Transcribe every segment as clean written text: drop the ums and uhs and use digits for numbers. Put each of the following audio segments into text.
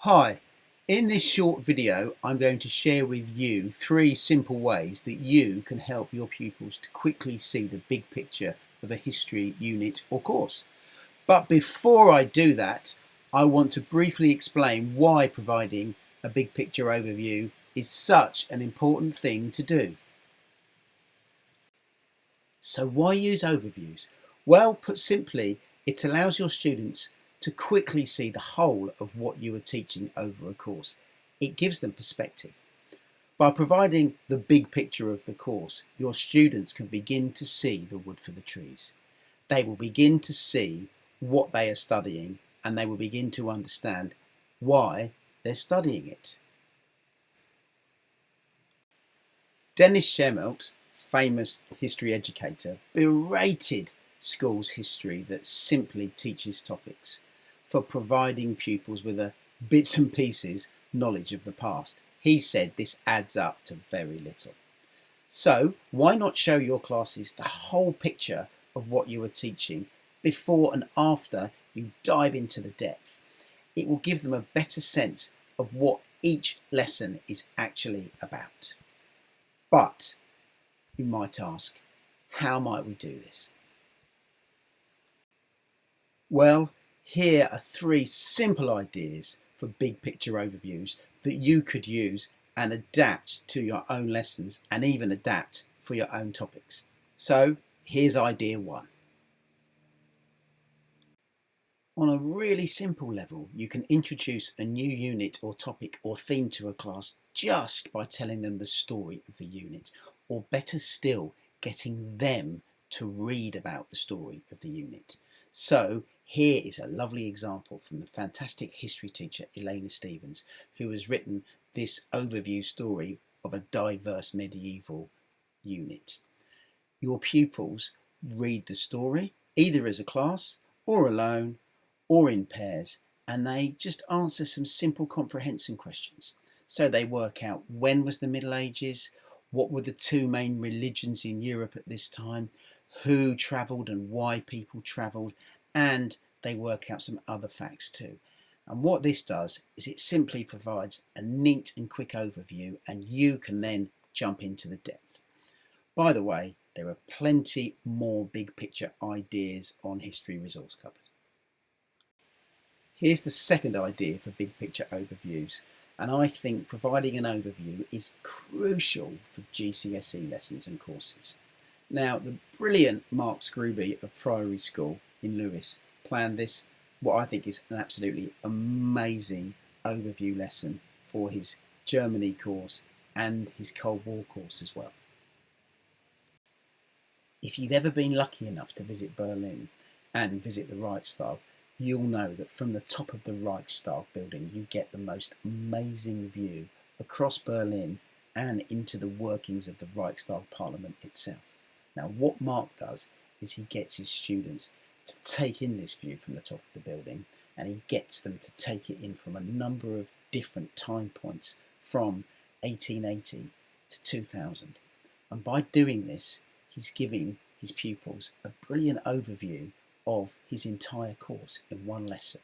Hi, in this short video I'm going to share with you 3 simple ways that you can help your pupils to quickly see the big picture of a history unit or course. But before I do that, I want to briefly explain why providing a big picture overview is such an important thing to do. So why use overviews? Well, put simply, it allows your students to quickly see the whole of what you are teaching over a course. It gives them perspective. By providing the big picture of the course, your students can begin to see the wood for the trees. They will begin to see what they are studying and they will begin to understand why they're studying it. Dennis Shemelt, famous history educator, berated schools' history that simply teaches topics for providing pupils with a bits and pieces knowledge of the past. He said this adds up to very little. So why not show your classes the whole picture of what you are teaching before and after you dive into the depth? It will give them a better sense of what each lesson is actually about. But you might ask, how might we do this? Well, here are 3 simple ideas for big picture overviews that you could use and adapt to your own lessons and even adapt for your own topics. So here's idea 1. On a really simple level, you can introduce a new unit or topic or theme to a class just by telling them the story of the unit, or better still, getting them to read about the story of the unit. So here is a lovely example from the fantastic history teacher Elena Stevens, who has written this overview story of a diverse medieval unit. Your pupils read the story either as a class or alone or in pairs, and they just answer some simple comprehension questions. So they work out, when was the Middle Ages, what were the 2 main religions in Europe at this time, who travelled and why people travelled, and they work out some other facts too. And what this does is it simply provides a neat and quick overview, and you can then jump into the depth. By the way, there are plenty more big picture ideas on History Resource Cupboard. Here's the second idea for big picture overviews, and I think providing an overview is crucial for GCSE lessons and courses. Now, the brilliant Mark Scrooby of Priory School in Lewes planned this, what I think is an absolutely amazing overview lesson for his Germany course and his Cold War course as well. If you've ever been lucky enough to visit Berlin and visit the Reichstag, you'll know that from the top of the Reichstag building you get the most amazing view across Berlin and into the workings of the Reichstag Parliament itself. Now what Mark does is he gets his students to take in this view from the top of the building, and he gets them to take it in from a number of different time points from 1880 to 2000. And by doing this, he's giving his pupils a brilliant overview of his entire course in one lesson.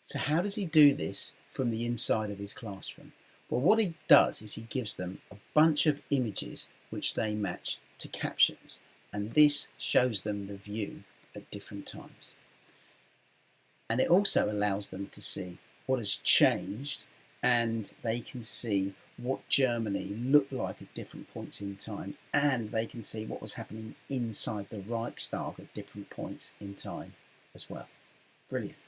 So how does he do this from the inside of his classroom? Well, what he does is he gives them a bunch of images which they match to captions, and this shows them the view at different times. And it also allows them to see what has changed, and they can see what Germany looked like at different points in time, and they can see what was happening inside the Reichstag at different points in time as well. Brilliant.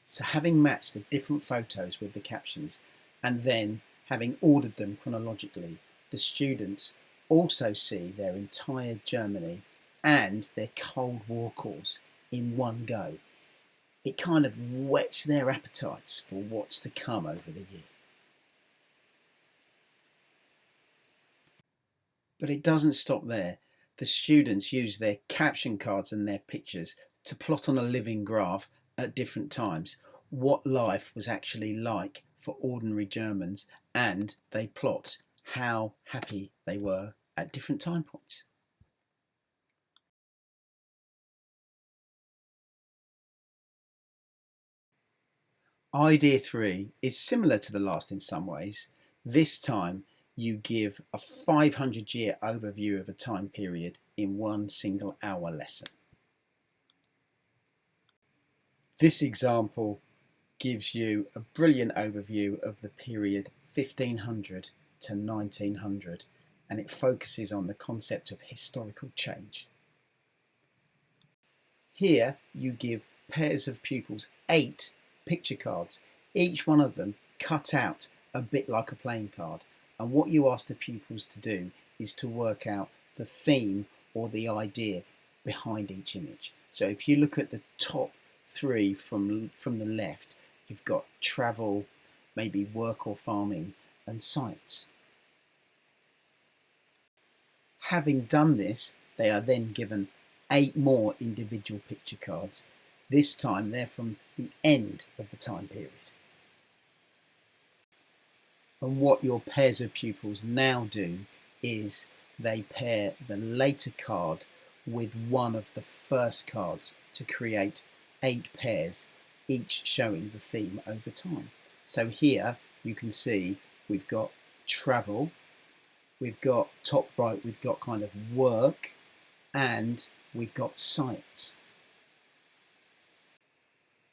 So having matched the different photos with the captions and then having ordered them chronologically, the students also see their entire Germany and their Cold War course in one go. It kind of whets their appetites for what's to come over the year. But it doesn't stop there. The students use their caption cards and their pictures to plot on a living graph at different times what life was actually like for ordinary Germans, and they plot how happy they were at different time points. Idea 3 is similar to the last in some ways. This time you give a 500-year overview of a time period in one single hour lesson. This example gives you a brilliant overview of the period 1500 to 1900, and it focuses on the concept of historical change. Here you give pairs of pupils 8 picture cards, each one of them cut out a bit like a playing card, and what you ask the pupils to do is to work out the theme or the idea behind each image. So if you look at the top 3 from the left, you've got travel, maybe work or farming, and science. Having done this, they are then given 8 more individual picture cards. This time they're from the end of the time period. And what your pairs of pupils now do is they pair the later card with one of the first cards to create 8 pairs, each showing the theme over time. So here you can see we've got travel, we've got top right, we've got kind of work, and we've got science.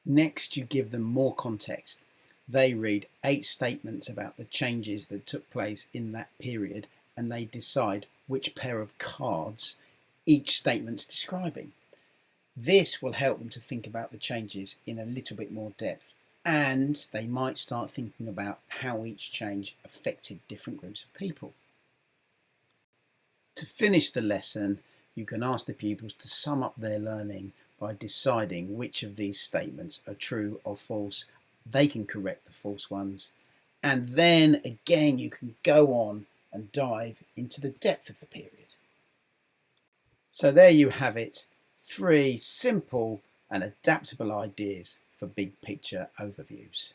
Next, you give them more context. They read 8 statements about the changes that took place in that period, and they decide which pair of cards each statement's describing. This will help them to think about the changes in a little bit more depth, and they might start thinking about how each change affected different groups of people. To finish the lesson, you can ask the pupils to sum up their learning by deciding which of these statements are true or false. They can correct the false ones, and then again you can go on and dive into the depth of the period. So there you have it, 3 simple and adaptable ideas for big picture overviews.